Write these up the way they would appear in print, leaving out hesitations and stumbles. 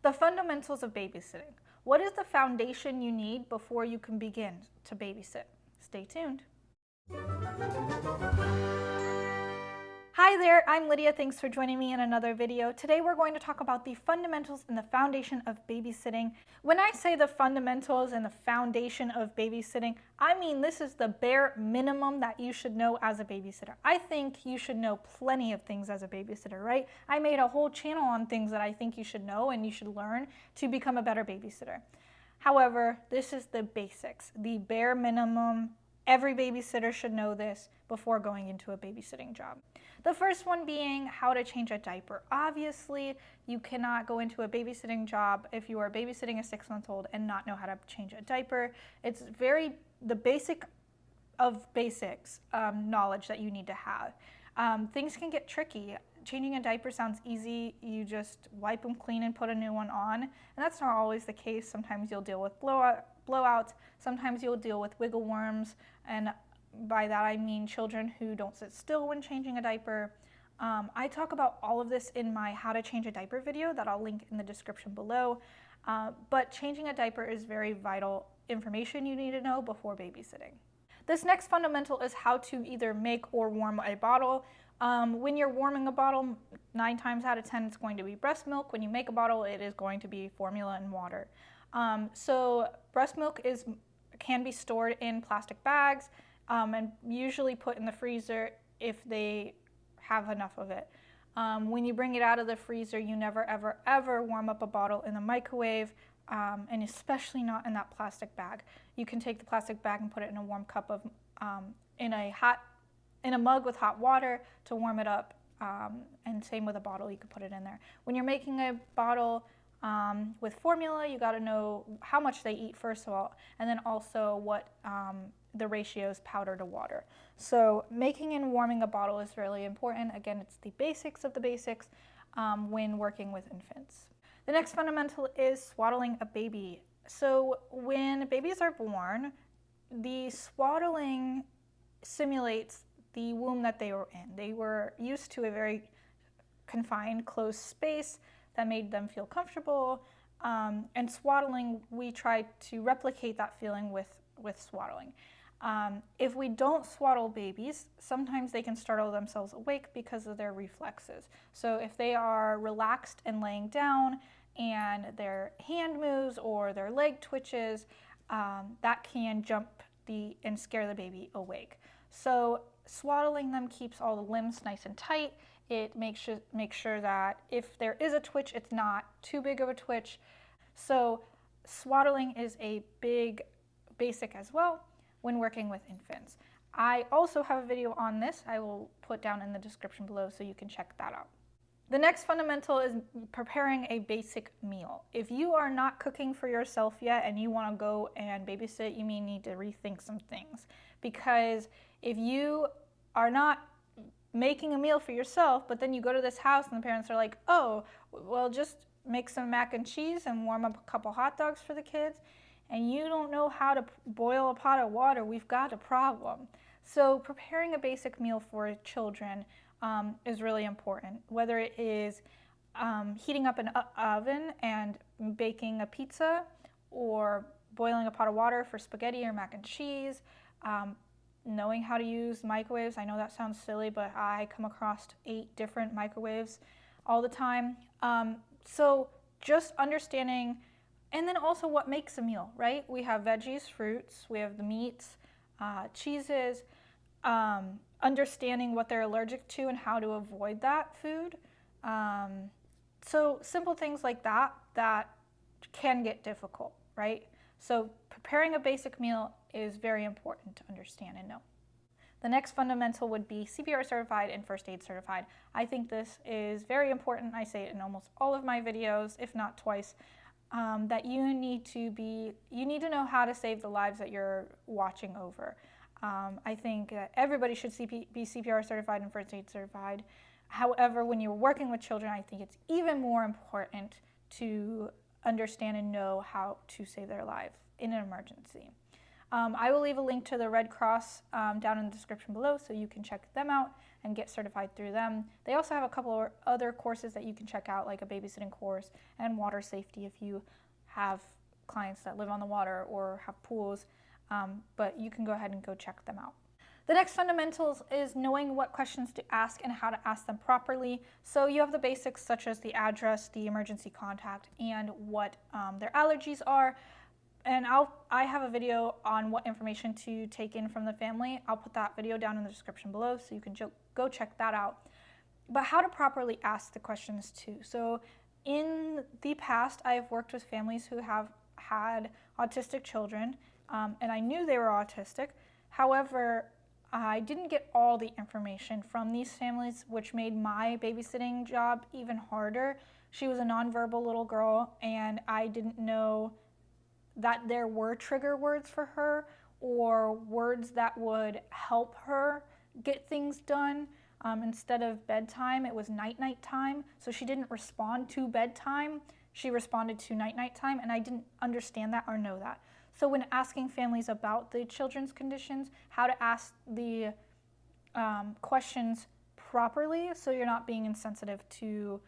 The fundamentals of babysitting. What is the foundation you need before you can begin to babysit? Stay tuned. Hi there, I'm Lydia. Thanks for joining me in another video. Today we're going to talk about the fundamentals and the foundation of babysitting. When I say the fundamentals and the foundation of babysitting, I mean this is the bare minimum that you should know as a babysitter. I think you should know plenty of things as a babysitter, right? I made a whole channel on things that I think you should know and you should learn to become a better babysitter. However, this is the basics, the bare minimum. Every babysitter should know this before going into a babysitting job. The first one being how to change a diaper. Obviously, you cannot go into a babysitting job if you are babysitting a 6-month-old and not know how to change a diaper. It's the basic of basics knowledge that you need to have. Things can get tricky. Changing a diaper sounds easy. You just wipe them clean and put a new one on. And that's not always the case. Sometimes you'll deal with blowouts. Sometimes you'll deal with wiggle worms. And by that I mean children who don't sit still when changing a diaper. I talk about all of this in my how to change a diaper video that I'll link in the description below. But changing a diaper is very vital information you need to know before babysitting. This next fundamental is how to either make or warm a bottle. When you're warming a bottle, 9 times out of 10 it's going to be breast milk. When you make a bottle, it is going to be formula and water. So breast milk can be stored in plastic bags and usually put in the freezer if they have enough of it. When you bring it out of the freezer, you never ever ever warm up a bottle in the microwave, and especially not in that plastic bag. You can take the plastic bag and put it in a warm cup of in a mug with hot water to warm it up, and same with a bottle, you could put it in there. When you're making a bottle with formula, you got to know how much they eat first of all, and then also what the ratio is powder to water. So making and warming a bottle is really important. Again, it's the basics of the basics when working with infants. The next fundamental is swaddling a baby. So when babies are born, the swaddling simulates the womb that they were in. They were used to a very confined, closed space that made them feel comfortable. And swaddling, we try to replicate that feeling with swaddling. If we don't swaddle babies, sometimes they can startle themselves awake because of their reflexes. So if they are relaxed and laying down and their hand moves or their leg twitches, that can jump and scare the baby awake. So swaddling them keeps all the limbs nice and tight. It makes sure that if there is a twitch, it's not too big of a twitch. So swaddling is a big basic as well when working with infants. I also have a video on this I will put down in the description below so you can check that out. The next fundamental is preparing a basic meal. If you are not cooking for yourself yet and you want to go and babysit, you may need to rethink some things, because if you are not making a meal for yourself, but then you go to this house and the parents are like, oh, well, just make some mac and cheese and warm up a couple hot dogs for the kids, and you don't know how to boil a pot of water, we've got a problem. So preparing a basic meal for children is really important, whether it is heating up an oven and baking a pizza, or boiling a pot of water for spaghetti or mac and cheese, knowing how to use microwaves. I know that sounds silly, but I come across 8 different microwaves all the time. So just understanding, and then also what makes a meal, right? We have veggies, fruits, we have the meats, cheeses, understanding what they're allergic to and how to avoid that food. So simple things like that can get difficult, right? So preparing a basic meal is very important to understand and know. The next fundamental would be CPR certified and first aid certified. I think this is very important. I say it in almost all of my videos, if not twice, that you need to know how to save the lives that you're watching over. I think that everybody should be CPR certified and first aid certified. However, when you're working with children, I think it's even more important to understand and know how to save their life in an emergency. I will leave a link to the Red Cross down in the description below so you can check them out and get certified through them. They also have a couple of other courses that you can check out, like a babysitting course and water safety if you have clients that live on the water or have pools, but you can go ahead and go check them out. The next fundamentals is knowing what questions to ask and how to ask them properly. So you have the basics such as the address, the emergency contact, and what their allergies are. And I have a video on what information to take in from the family. I'll put that video down in the description below so you can go check that out. But how to properly ask the questions too. So in the past, I've worked with families who have had autistic children, and I knew they were autistic. However, I didn't get all the information from these families, which made my babysitting job even harder. She was a nonverbal little girl, and I didn't know that there were trigger words for her or words that would help her get things done. Instead of bedtime, it was night-night time. So she didn't respond to bedtime. She responded to night-night time, and I didn't understand that or know that. So when asking families about the children's conditions, how to ask the questions properly so you're not being insensitive to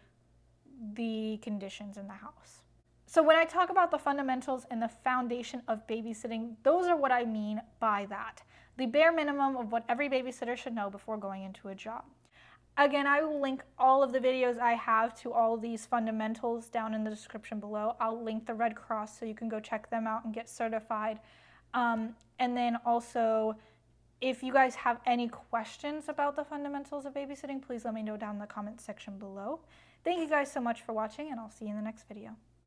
the conditions in the house. So when I talk about the fundamentals and the foundation of babysitting, those are what I mean by that. The bare minimum of what every babysitter should know before going into a job. Again, I will link all of the videos I have to all of these fundamentals down in the description below. I'll link the Red Cross so you can go check them out and get certified. And then also, if you guys have any questions about the fundamentals of babysitting, please let me know down in the comment section below. Thank you guys so much for watching, and I'll see you in the next video.